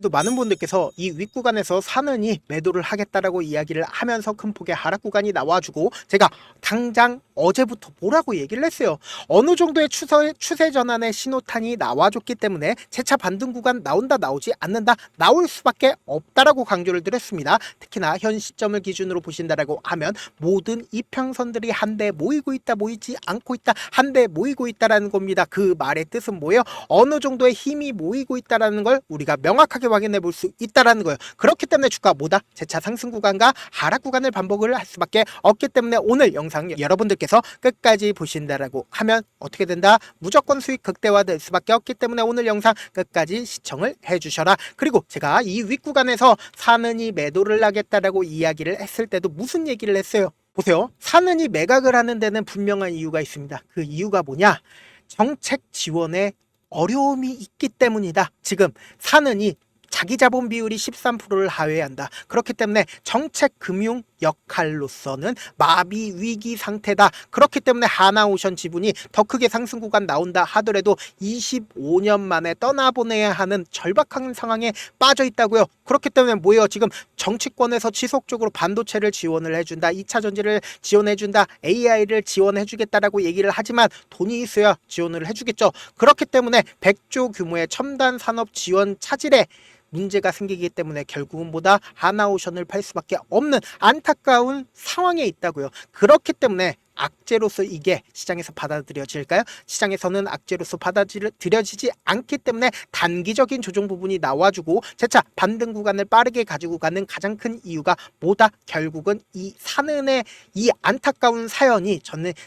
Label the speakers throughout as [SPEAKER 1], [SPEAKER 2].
[SPEAKER 1] 또 많은 분들께서 이 윗구간에서 사느니 매도를 하겠다라고 이야기를 하면서 큰 폭의 하락 구간이 나와주고, 제가 당장 어제부터 뭐라고 얘기를 했어요. 어느 정도의 추세 전환의 신호탄이 나와줬기 때문에 재차 반등 구간 나온다 나오지 않는다, 나올 수밖에 없다라고 강조를 드렸습니다. 특히나 현 시점을 기준으로 보신다라고 하면 모든 이평선들이 한데 모이고 있다, 모이지 않고 있다, 한데 모이고 있다라는 겁니다. 그 말의 뜻은 뭐예요? 어느 정도의 힘이 모이고 있다라는 걸 우리가 명확하게 확인해 볼 수 있다라는 거예요. 그렇기 때문에 주가 뭐다? 재차 상승 구간과 하락 구간을 반복을 할 수밖에 없기 때문에 오늘 영상 여러분들께서 끝까지 보신다라고 하면 어떻게 된다? 무조건 수익 극대화될 수밖에 없기 때문에 오늘 영상 끝까지 시청을 해주셔라. 그리고 제가 이 윗구간에서 사느니 매도를 하겠다라고 이야기를 했을 때도 무슨 얘기를 했어요? 보세요. 사느니 매각을 하는 데는 분명한 이유가 있습니다. 그 이유가 뭐냐? 정책 지원에 어려움이 있기 때문이다. 지금 사느니 자기 자본 비율이 13%를 하회한다. 그렇기 때문에 정책 금융 역할로서는 마비 위기 상태다. 그렇기 때문에 하나오션 지분이 더 크게 상승 구간 나온다 하더라도 25년 만에 떠나보내야 하는 절박한 상황에 빠져 있다고요. 그렇기 때문에 뭐예요? 지금 정치권에서 지속적으로 반도체를 지원을 해준다, 2차 전지를 지원해준다, AI를 지원해주겠다라고 얘기를 하지만 돈이 있어야 지원을 해주겠죠. 그렇기 때문에 100조 규모의 첨단 산업 지원 차질에 문제가 생기기 때문에 결국은 보다 하나오션을 팔 수밖에 없는 안타까운 상황에 있다고요. 그렇기 때문에 악재로서 이게 시장에서 받아들여질까요? 시장에서는 악재로서 받아들여지지 않기 때문에 단기적인 조정 부분이 나와주고 재차 반등 구간을 빠르게 가지고 가는 가장 큰 이유가 뭐다? 결국은 이 사는의 이 안타까운 사연이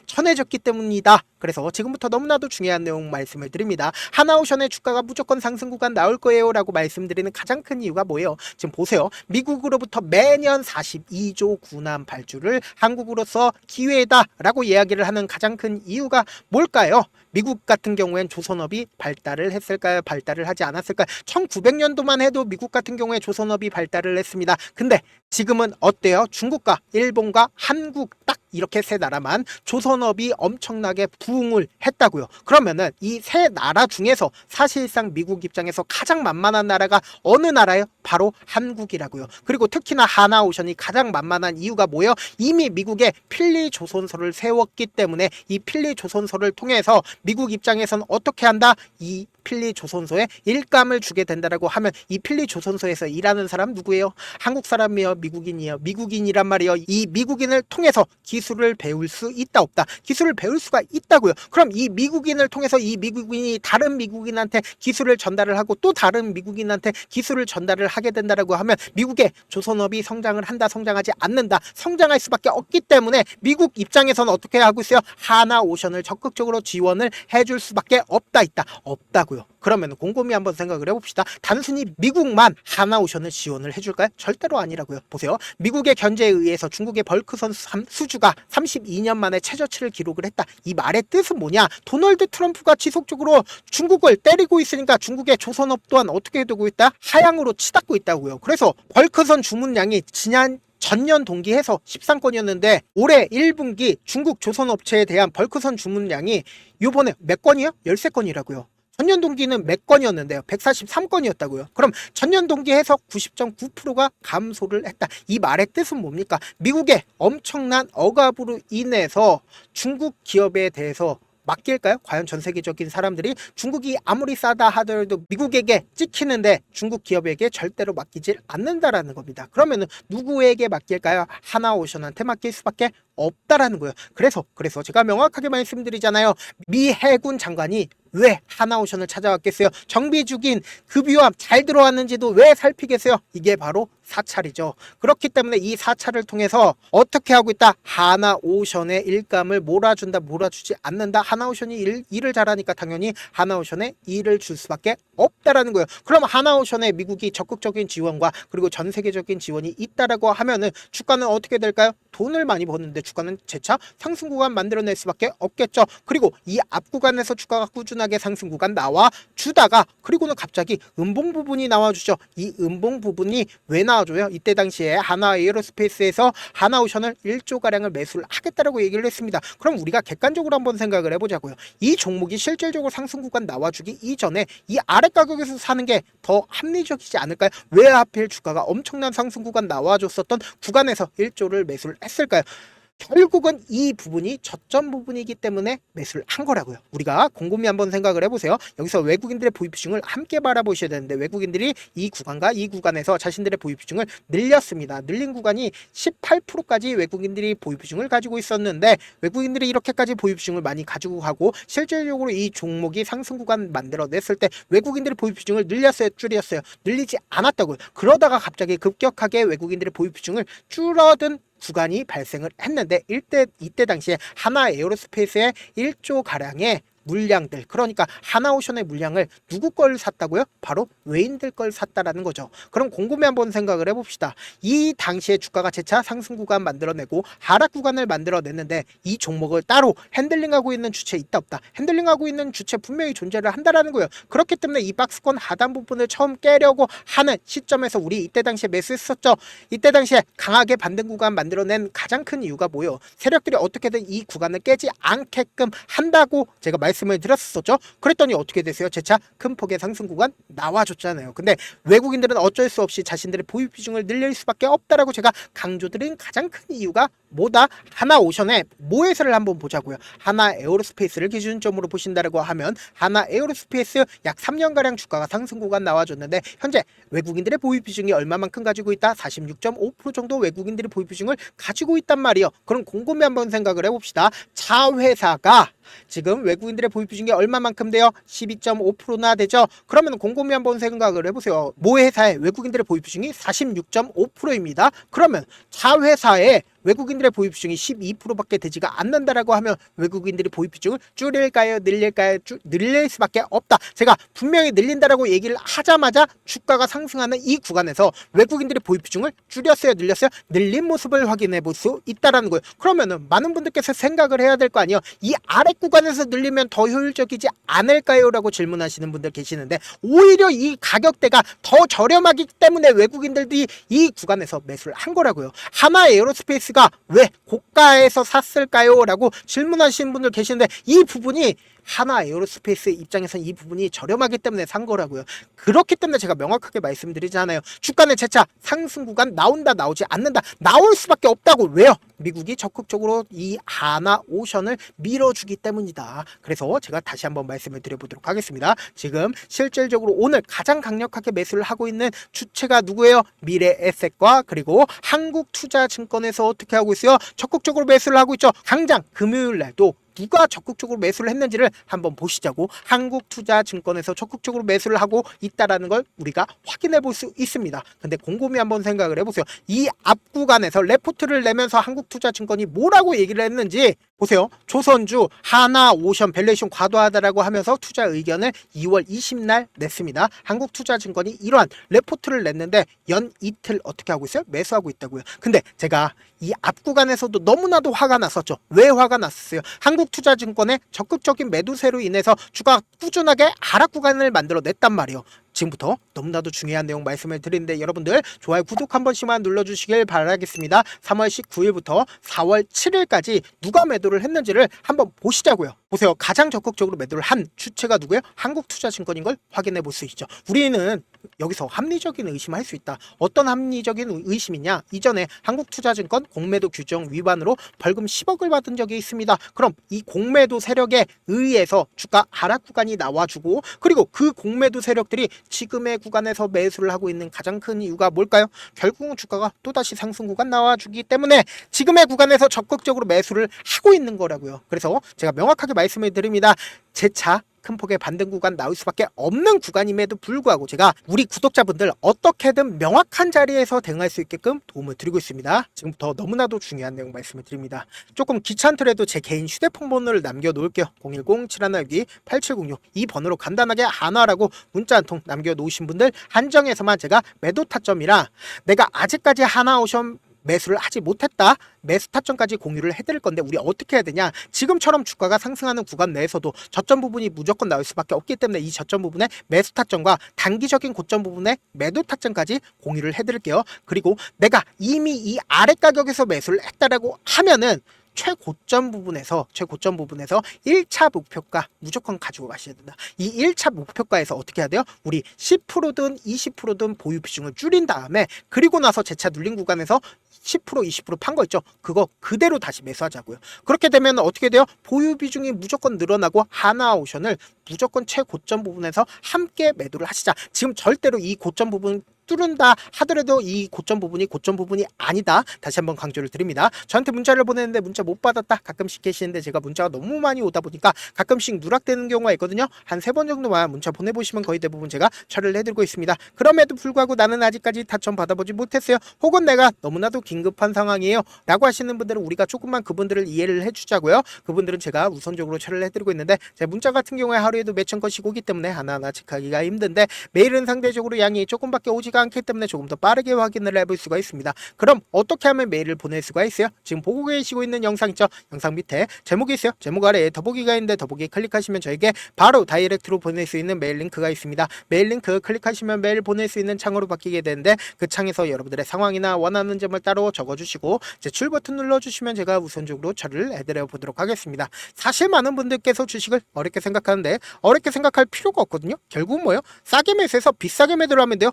[SPEAKER 1] 전해졌기 때문이다. 그래서 지금부터 너무나도 중요한 내용 말씀을 드립니다. 하나오션의 주가가 무조건 상승 구간 나올 거예요 라고 말씀드리는 가장 큰 이유가 뭐예요? 지금 보세요. 미국으로부터 매년 42조 군함 발주를 한국으로서 기회다 라고 이야기를 하는 가장 큰 이유가 뭘까요? 미국 같은 경우엔 조선업이 발달을 했을까요? 발달을 하지 않았을까요? 1900년도만 해도 미국 같은 경우에 조선업이 발달을 했습니다. 근데 지금은 어때요? 중국과 일본과 한국 딱 이렇게 세 나라만 조선업이 엄청나게 부흥을 했다고요. 그러면은 이 세 나라 중에서 사실상 미국 입장에서 가장 만만한 나라가 어느 나라예요? 바로 한국이라고요. 그리고 특히나 하나오션이 가장 만만한 이유가 뭐예요? 이미 미국에 필리 조선소를 세웠기 때문에 이 필리 조선소를 통해서 미국 입장에서는 어떻게 한다? 이 필리 조선소에 일감을 주게 된다라고 하면 이 필리 조선소에서 일하는 사람 누구예요? 한국 사람이요? 미국인이요? 미국인이란 말이요. 이 미국인을 통해서 기술을 배울 수 있다 없다? 기술을 배울 수가 있다고요. 그럼 이 미국인을 통해서 이 미국인이 다른 미국인한테 기술을 전달을 하고 또 다른 미국인한테 기술을 전달을 하게 된다라고 하면 미국의 조선업이 성장을 한다, 성장하지 않는다? 성장할 수밖에 없기 때문에 미국 입장에서는 어떻게 하고 있어요? 하나오션을 적극적으로 지원을 해줄 수밖에 없다고요. 그러면 곰곰이 한번 생각을 해봅시다. 단순히 미국만 하나오션을 지원을 해줄까요? 절대로 아니라고요. 보세요. 미국의 견제에 의해서 중국의 벌크선 수주가 32년 만에 최저치를 기록을 했다. 이 말의 뜻은 뭐냐? 도널드 트럼프가 지속적으로 중국을 때리고 있으니까 중국의 조선업 또한 어떻게 되고 있다? 하향으로 치닫고 있다고요. 그래서 벌크선 주문량이 전년 동기해서 13건이었는데 올해 1분기 중국 조선업체에 대한 벌크선 주문량이 요번에 몇 건이요? 13건이라고요. 전년 동기는 몇 건이었는데요? 143건이었다고요. 그럼 전년 동기에서 90.9%가 감소를 했다. 이 말의 뜻은 뭡니까? 미국의 엄청난 억압으로 인해서 중국 기업에 대해서 맡길까요? 과연 전 세계적인 사람들이 중국이 아무리 싸다 하더라도 미국에게 찍히는데 중국 기업에게 절대로 맡기질 않는다라는 겁니다. 그러면은 누구에게 맡길까요? 하나오션한테 맡길 수밖에 없다라는 거예요. 그래서 제가 명확하게 말씀드리잖아요. 미 해군 장관이 왜 하나오션을 찾아왔겠어요? 정비주긴 급유함 잘 들어왔는지도 왜 살피겠어요? 이게 바로 사찰이죠. 그렇기 때문에 이 사찰을 통해서 어떻게 하고 있다? 하나오션의 일감을 몰아주지 않는다. 하나오션이 일을 잘하니까 당연히 하나오션에 일을 줄 수밖에 없다라는 거예요. 그럼 하나오션에 미국이 적극적인 지원과 그리고 전 세계적인 지원이 있다라고 하면은 주가는 어떻게 될까요? 돈을 많이 버는데 때문에 주가는 재차 상승 구간 만들어낼 수밖에 없겠죠. 그리고 이 앞 구간에서 주가가 꾸준하게 상승 구간 나와 주다가 그리고는 갑자기 음봉 부분이 나와주죠. 이 음봉 부분이 왜 나와줘요? 이때 당시에 하나 에어로스페이스에서 하나오션을 1조가량을 매수를 하겠다라고 얘기를 했습니다. 그럼 우리가 객관적으로 한번 생각을 해보자고요. 이 종목이 실질적으로 상승 구간 나와주기 이전에 이 아래 가격에서 사는 게 더 합리적이지 않을까요? 왜 하필 주가가 엄청난 상승 구간 나와줬었던 구간에서 1조를 매수를 했을까요? 결국은 이 부분이 저점 부분이기 때문에 매수를 한 거라고요. 우리가 곰곰이 한번 생각을 해보세요. 여기서 외국인들의 보유 비중을 함께 바라보셔야 되는데 외국인들이 이 구간과 이 구간에서 자신들의 보유 비중을 늘렸습니다. 늘린 구간이 18%까지 외국인들이 보유 비중을 가지고 있었는데 외국인들이 이렇게까지 보유 비중을 많이 가지고 가고 실질적으로 이 종목이 상승 구간 만들어냈을 때 외국인들의 보유 비중을 늘렸어요, 줄였어요? 늘리지 않았다고요. 그러다가 갑자기 급격하게 외국인들의 보유 비중을 줄어든 구간이 발생을 했는데 이때 당시에 하나 에어로스페이스의 1조 가량의 물량들, 그러니까 하나오션의 물량을 누구 걸 샀다고요? 바로 외인들 걸 샀다라는 거죠. 그럼 곰곰이 한번 생각을 해봅시다. 이 당시에 주가가 재차 상승 구간 만들어내고 하락 구간을 만들어냈는데 이 종목을 따로 핸들링하고 있는 주체 있다 없다? 핸들링하고 있는 주체 분명히 존재를 한다라는 거예요. 그렇기 때문에 이 박스권 하단 부분을 처음 깨려고 하는 시점에서 우리 이때 당시에 매수했었죠. 이때 당시에 강하게 반등 구간 만들어낸 가장 큰 이유가 뭐예요? 세력들이 어떻게든 이 구간을 깨지 않게끔 한다고 제가 말씀을 드렸었죠. 그랬더니 어떻게 되세요? 재차 큰 폭의 상승 구간 나와줬잖아요. 근데 외국인들은 어쩔 수 없이 자신들의 보유 비중을 늘릴 수밖에 없다라고 제가 강조드린 가장 큰 이유가 뭐다? 하나오션의 모회사를 한번 보자고요. 하나 에어로스페이스를 기준점으로 보신다고 하면 하나 에어로스페이스 약 3년가량 주가가 상승 구간 나와줬는데 현재 외국인들의 보유 비중이 얼마만큼 가지고 있다? 46.5% 정도 외국인들의 보유 비중을 가지고 있단 말이에요. 그럼 곰곰이 한번 생각을 해봅시다. 자회사가 지금 외국인들의 보유 비중이 얼마만큼 돼요? 12.5%나 되죠? 그러면 곰곰이 한번 생각을 해보세요. 모회사의 외국인들의 보유 비중이 46.5%입니다. 그러면 자회사의 외국인들의 보유 비중이 12%밖에 되지가 않는다라고 하면 외국인들이 보유 비중을 줄일까요? 늘릴까요? 늘릴 수밖에 없다. 제가 분명히 늘린다라고 얘기를 하자마자 주가가 상승하는 이 구간에서 외국인들의 보유 비중을 줄였어요? 늘렸어요? 늘린 모습을 확인해 볼 수 있다라는 거예요. 그러면은 많은 분들께서 생각을 해야 될 거 아니에요. 이 아래 구간에서 늘리면 더 효율적이지 않을까요? 라고 질문하시는 분들 계시는데 오히려 이 가격대가 더 저렴하기 때문에 외국인들이 이 구간에서 매수를 한 거라고요. 하나 에어로스페이스가 왜 고가에서 샀을까요? 라고 질문하시는 분들 계시는데 이 부분이 하나 에어로스페이스 입장에서는 이 부분이 저렴하기 때문에 산 거라고요. 그렇기 때문에 제가 명확하게 말씀드리잖아요. 주가는 재차 상승 구간 나온다 나오지 않는다 나올 수밖에 없다고. 왜요? 미국이 적극적으로 이 하나오션을 밀어주기 때문이다. 그래서 제가 다시 한번 말씀을 드려보도록 하겠습니다. 지금 실질적으로 오늘 가장 강력하게 매수를 하고 있는 주체가 누구예요? 미래에셋과 그리고 한국투자증권에서 어떻게 하고 있어요? 적극적으로 매수를 하고 있죠. 당장 금요일날도 누가 적극적으로 매수를 했는지를 한번 보시자고. 한국투자증권에서 적극적으로 매수를 하고 있다라는 걸 우리가 확인해 볼 수 있습니다. 근데 곰곰이 한번 생각을 해보세요. 이 앞구간에서 레포트를 내면서 한국투자증권이 뭐라고 얘기를 했는지 보세요. 조선주 하나오션 밸류에이션 과도하다라고 하면서 투자 의견을 2월 20날 냈습니다. 한국투자증권이 이러한 레포트를 냈는데 연 이틀 어떻게 하고 있어요? 매수하고 있다고요. 근데 제가 이 앞구간에서도 너무나도 화가 났었죠. 왜 화가 났었어요? 한국투자증권의 적극적인 매도세로 인해서 주가가 꾸준하게 하락 구간을 만들어냈단 말이에요. 지금부터 너무나도 중요한 내용 말씀을 드리는데 여러분들 좋아요 구독 한 번씩만 눌러주시길 바라겠습니다. 3월 19일부터 4월 7일까지 누가 매도를 했는지를 한번 보시자고요. 보세요. 가장 적극적으로 매도를 한 주체가 누구예요? 한국투자증권인 걸 확인해 볼 수 있죠. 우리는 여기서 합리적인 의심을 할 수 있다. 어떤 합리적인 의심이냐? 이전에 한국투자증권 공매도 규정 위반으로 벌금 10억을 받은 적이 있습니다. 그럼 이 공매도 세력에 의해서 주가 하락 구간이 나와주고 그리고 그 공매도 세력들이 지금의 구간에서 매수를 하고 있는 가장 큰 이유가 뭘까요? 결국은 주가가 또다시 상승 구간 나와주기 때문에 지금의 구간에서 적극적으로 매수를 하고 있는 거라고요. 그래서 제가 명확하게 말씀을 드립니다. 재차 큰 폭의 반등 구간 나올 수밖에 없는 구간임에도 불구하고 제가 우리 구독자분들 어떻게든 명확한 자리에서 대응할 수 있게끔 도움을 드리고 있습니다. 지금부터 너무나도 중요한 내용 말씀을 드립니다. 조금 귀찮더라도 제 개인 휴대폰 번호를 남겨놓을게요. 010-7162-8706 이 번호로 간단하게 한화라고 문자 한 통 남겨놓으신 분들 한정해서만 제가 매도 타점이라 내가 아직까지 하나오션 매수를 하지 못했다. 매수 타점까지 공유를 해드릴 건데 우리 어떻게 해야 되냐? 지금처럼 주가가 상승하는 구간 내에서도 저점 부분이 무조건 나올 수밖에 없기 때문에 이 저점 부분에 매수 타점과 단기적인 고점 부분에 매도 타점까지 공유를 해드릴게요. 그리고 내가 이미 이 아래 가격에서 매수를 했다라고 하면은 최고점 부분에서 1차 목표가 무조건 가지고 가셔야 된다. 이 1차 목표가에서 어떻게 해야 돼요? 우리 10%든 20%든 보유 비중을 줄인 다음에 그리고 나서 재차 눌린 구간에서 10% 20% 판 거 있죠? 그거 그대로 다시 매수하자고요. 그렇게 되면 어떻게 돼요? 보유 비중이 무조건 늘어나고 하나오션을 무조건 최고점 부분에서 함께 매도를 하시자. 지금 절대로 이 고점 부분 뚫는다 하더라도 이 고점 부분이 아니다. 다시 한번 강조를 드립니다. 저한테 문자를 보내는데 문자 못 받았다 가끔씩 계시는데 제가 문자가 너무 많이 오다 보니까 가끔씩 누락되는 경우가 있거든요. 한 3번 정도만 문자 보내보시면 거의 대부분 제가 처리를 해드리고 있습니다. 그럼에도 불구하고 나는 아직까지 타점 받아보지 못했어요. 혹은 내가 너무나도 긴급한 상황이에요 라고 하시는 분들은 우리가 조금만 그분들을 이해를 해주자고요. 그분들은 제가 우선적으로 처리를 해드리고 있는데 제 문자 같은 경우에 하루에도 몇천 건씩 오기 때문에 하나하나 체크하기가 힘든데 메일은 상대적으로 양이 조금밖에 오지가 않기 때문에 조금 더 빠르게 확인을 해볼 수가 있습니다. 그럼 어떻게 하면 메일을 보낼 수가 있어요? 지금 보고 계시고 있는 영상 있죠? 영상 밑에 제목이 있어요. 제목 아래에 더보기가 있는데 더보기 클릭하시면 저에게 바로 다이렉트로 보낼 수 있는 메일 링크가 있습니다. 메일 링크 클릭하시면 메일 보낼 수 있는 창으로 바뀌게 되는데 그 창에서 여러분들의 상황이나 원하는 점을 따로 적어주시고 제출 버튼 눌러주시면 제가 우선적으로 처리를 해드려 보도록 하겠습니다. 사실 많은 분들께서 주식을 어렵게 생각하는데 어렵게 생각할 필요가 없거든요. 결국은 뭐예요? 싸게 매수해서 비싸게 매도를 하면 돼요.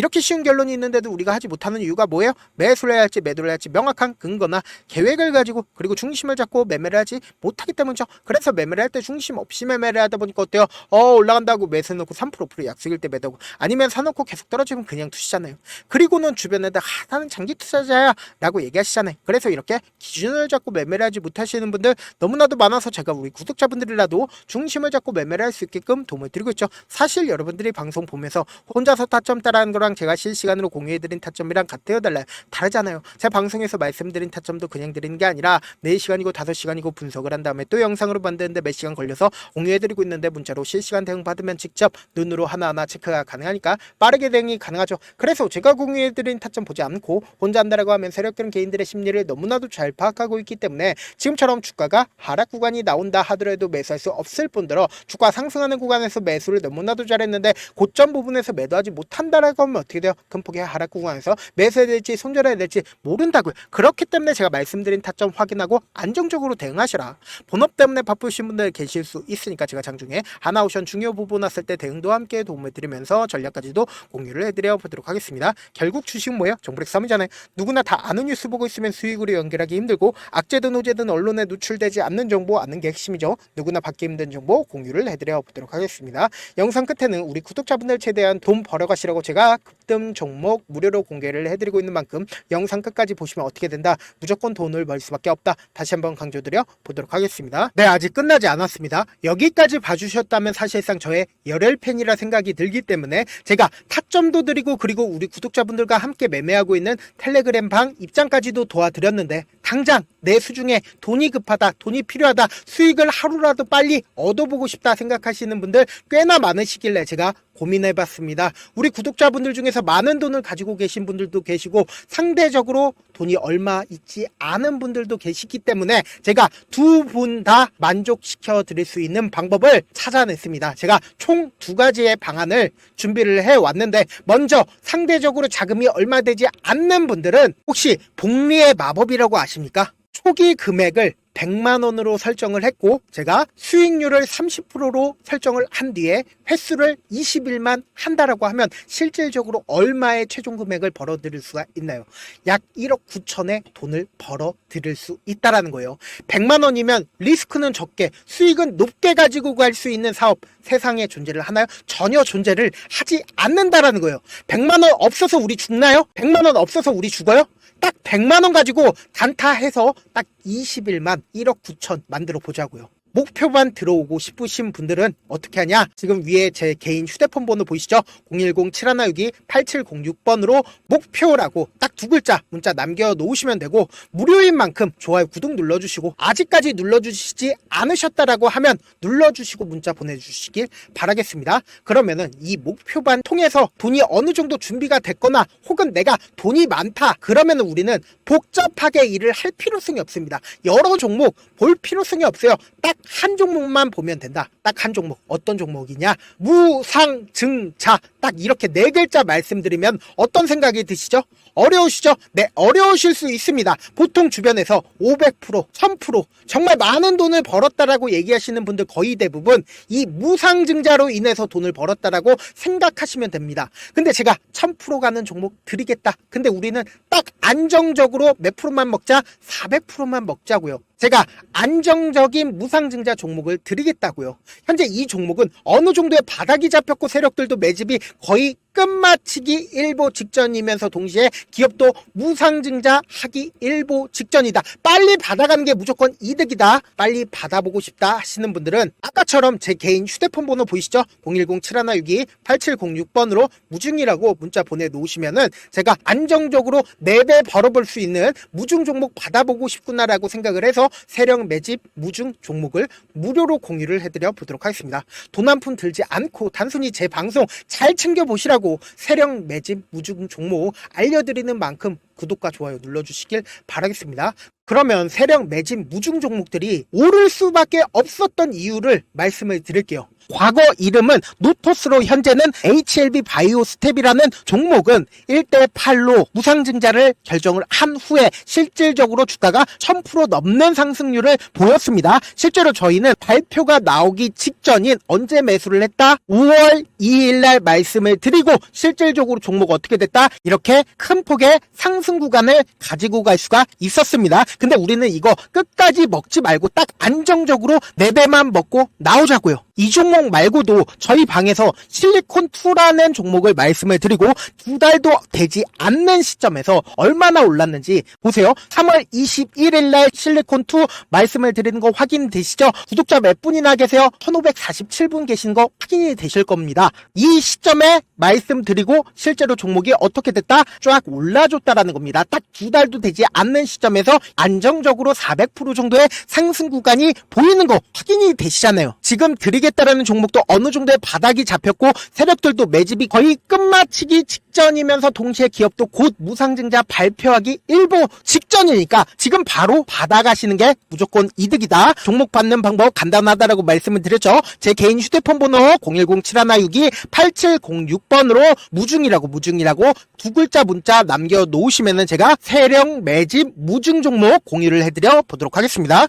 [SPEAKER 1] 이렇게 쉬운 결론이 있는데도 우리가 하지 못하는 이유가 뭐예요? 매수를 해야 할지 매도를 해야 할지 명확한 근거나 계획을 가지고 그리고 중심을 잡고 매매를 하지 못하기 때문이죠. 그래서 매매를 할 때 중심 없이 매매를 하다 보니까 어때요? 올라간다고 매수해놓고 3% 5% 약속일 때 매도고 아니면 사놓고 계속 떨어지면 그냥 투시잖아요. 그리고는 주변에다 나는 장기 투자자야 라고 얘기하시잖아요. 그래서 이렇게 기준을 잡고 매매를 하지 못하시는 분들 너무나도 많아서 제가 우리 구독자분들이라도 중심을 잡고 매매를 할 수 있게끔 도움을 드리고 있죠. 사실 여러분들이 방송 보면서 혼자서 타점 따라하는 거랑 제가 실시간으로 공유해드린 타점이랑 같아요 달라요? 다르잖아요. 제가 방송에서 말씀드린 타점도 그냥 드리는 게 아니라 4시간이고 5시간이고 분석을 한 다음에 또 영상으로 만드는데 몇 시간 걸려서 공유해드리고 있는데 문자로 실시간 대응 받으면 직접 눈으로 하나하나 체크가 가능하니까 빠르게 대응이 가능하죠. 그래서 제가 공유해드린 타점 보지 않고 혼자 한다라고 하면 세력들은 개인들의 심리를 너무나도 잘 파악하고 있기 때문에 지금처럼 주가가 하락 구간이 나온다 하더라도 매수할 수 없을 뿐더러 주가 상승하는 구간에서 매수를 너무나도 잘했는데 고점 부분에서 매도하지 못한다라고 하면 어떻게 돼요? 큰 폭의 하락 구간에서 매수해야 될지 손절해야 될지 모른다고요. 그렇기 때문에 제가 말씀드린 타점 확인하고 안정적으로 대응하시라. 본업 때문에 바쁘신 분들 계실 수 있으니까 제가 장중에 하나오션 중요 부분 왔을 때 대응도 함께 도움을 드리면서 전략까지도 공유를 해드려 보도록 하겠습니다. 결국 주식은 뭐예요? 정브렉 3이잖아요. 누구나 다 아는 뉴스 보고 있으면 수익으로 연결하기 힘들고 악재든 호재든 언론에 노출되지 않는 정보 아는 게 핵심이죠. 누구나 받기 힘든 정보 공유를 해드려 보도록 하겠습니다. 영상 끝에는 우리 구독자분들 최대한 돈 벌어가시라고 제가 급등 종목 무료로 공개를 해드리고 있는 만큼 영상 끝까지 보시면 어떻게 된다? 무조건 돈을 벌 수밖에 없다. 다시 한번 강조드려 보도록 하겠습니다. 네, 아직 끝나지 않았습니다. 여기까지 봐주셨다면 사실상 저의 열혈 팬이라 생각이 들기 때문에 제가 타점도 드리고 그리고 우리 구독자분들과 함께 매매하고 있는 텔레그램 방 입장까지도 도와드렸는데 당장 내 수중에 돈이 급하다, 돈이 필요하다, 수익을 하루라도 빨리 얻어보고 싶다 생각하시는 분들 꽤나 많으시길래 제가 고민해봤습니다. 우리 구독자분들 중에서 많은 돈을 가지고 계신 분들도 계시고 상대적으로 돈이 얼마 있지 않은 분들도 계시기 때문에 제가 두 분 다 만족시켜 드릴 수 있는 방법을 찾아냈습니다. 제가 총 2가지의 방안을 준비를 해왔는데 먼저 상대적으로 자금이 얼마 되지 않는 분들은 혹시 복리의 마법이라고 아십니까? 초기 금액을 100만 원으로 설정을 했고 제가 수익률을 30%로 설정을 한 뒤에 횟수를 20일만 한다라고 하면 실질적으로 얼마의 최종 금액을 벌어들일 수가 있나요? 약 1억 9천의 돈을 벌어들일 수 있다라는 거예요. 100만 원이면 리스크는 적게 수익은 높게 가지고 갈 수 있는 사업 세상에 존재를 하나요? 전혀 존재를 하지 않는다라는 거예요. 100만 원 없어서 우리 죽나요? 100만 원 없어서 우리 죽어요? 딱 100만 원 가지고 단타해서 딱 20일만 1억 9천 만들어 보자고요. 목표만 들어오고 싶으신 분들은 어떻게 하냐? 지금 위에 제 개인 휴대폰 번호 보이시죠? 010-7162-8706번으로 목표라고 딱 두 글자 문자 남겨놓으시면 되고, 무료인 만큼 좋아요, 구독 눌러주시고, 아직까지 눌러주시지 않으셨다라고 하면 눌러주시고 문자 보내주시길 바라겠습니다. 그러면은 이 목표반 통해서 돈이 어느 정도 준비가 됐거나 혹은 내가 돈이 많다 그러면은 우리는 복잡하게 일을 할 필요성이 없습니다. 여러 종목 볼 필요성이 없어요. 딱 한 종목만 보면 된다. 딱 한 종목. 어떤 종목이냐? 무상증자. 딱 이렇게 네 글자 말씀드리면 어떤 생각이 드시죠? 어려우시죠? 네, 어려우실 수 있습니다. 보통 주변에서 500%, 1000% 정말 많은 돈을 벌었다라고 얘기하시는 분들 거의 대부분 이 무상증자로 인해서 돈을 벌었다라고 생각하시면 됩니다. 근데 제가 1000% 가는 종목 드리겠다. 근데 우리는 딱 안정적으로 몇 프로만 먹자? 400%만 먹자고요. 제가 안정적인 무상증자 종목을 드리겠다고요. 현재 이 종목은 어느 정도의 바닥이 잡혔고 세력들도 매집이 거의 끝마치기 일보 직전이면서 동시에 기업도 무상증자 하기 일보 직전이다. 빨리 받아가는 게 무조건 이득이다. 빨리 받아보고 싶다 하시는 분들은 아까처럼 제 개인 휴대폰 번호 보이시죠? 010-7162-8706번으로 무중이라고 문자 보내놓으시면은 제가 안정적으로 4배 벌어볼 수 있는 무중 종목 받아보고 싶구나라고 생각을 해서 세력 매집 무중 종목을 무료로 공유를 해드려 보도록 하겠습니다. 돈 한 푼 들지 않고 단순히 제 방송 잘 챙겨보시라고 세력 매집 무중 종목 알려드리는 만큼 구독과 좋아요 눌러주시길 바라겠습니다. 그러면 세력 매집 무중 종목들이 오를 수밖에 없었던 이유를 말씀을 드릴게요. 과거 이름은 노토스로 현재는 HLB 바이오스텝이라는 종목은 1대8로 무상증자를 결정을 한 후에 실질적으로 주가가 1000% 넘는 상승률을 보였습니다. 실제로 저희는 발표가 나오기 직전인 언제 매수를 했다? 5월 2일날 말씀을 드리고 실질적으로 종목 어떻게 됐다? 이렇게 큰 폭의 상승 구간을 가지고 갈 수가 있었습니다. 근데 우리는 이거 끝까지 먹지 말고 딱 안정적으로 4배만 먹고 나오자고요. 이 종목 말고도 저희 방에서 실리콘2라는 종목을 말씀을 드리고 2달도 되지 않는 시점에서 얼마나 올랐는지 보세요. 3월 21일 날 실리콘2 말씀을 드리는 거 확인되시죠? 구독자 몇 분이나 계세요? 1547분 계신 거 확인이 되실 겁니다. 이 시점에 말씀드리고 실제로 종목이 어떻게 됐다? 쫙 올라줬다라는 겁니다. 딱 2달도 되지 않는 시점에서 안정적으로 400% 정도의 상승 구간이 보이는 거 확인이 되시잖아요. 지금 드리겠다라는 종목도 어느 정도의 바닥이 잡혔고 세력들도 매집이 거의 끝마치기 직전이면서 동시에 기업도 곧 무상증자 발표하기 일보 직전이니까 지금 바로 받아가시는 게 무조건 이득이다. 종목 받는 방법 간단하다라고 말씀을 드렸죠. 제 개인 휴대폰 번호 010-7162-8706번으로 무중이라고 두 글자 문자 남겨놓으시면은 제가 세력 매집 무중 종목 공유를 해드려 보도록 하겠습니다.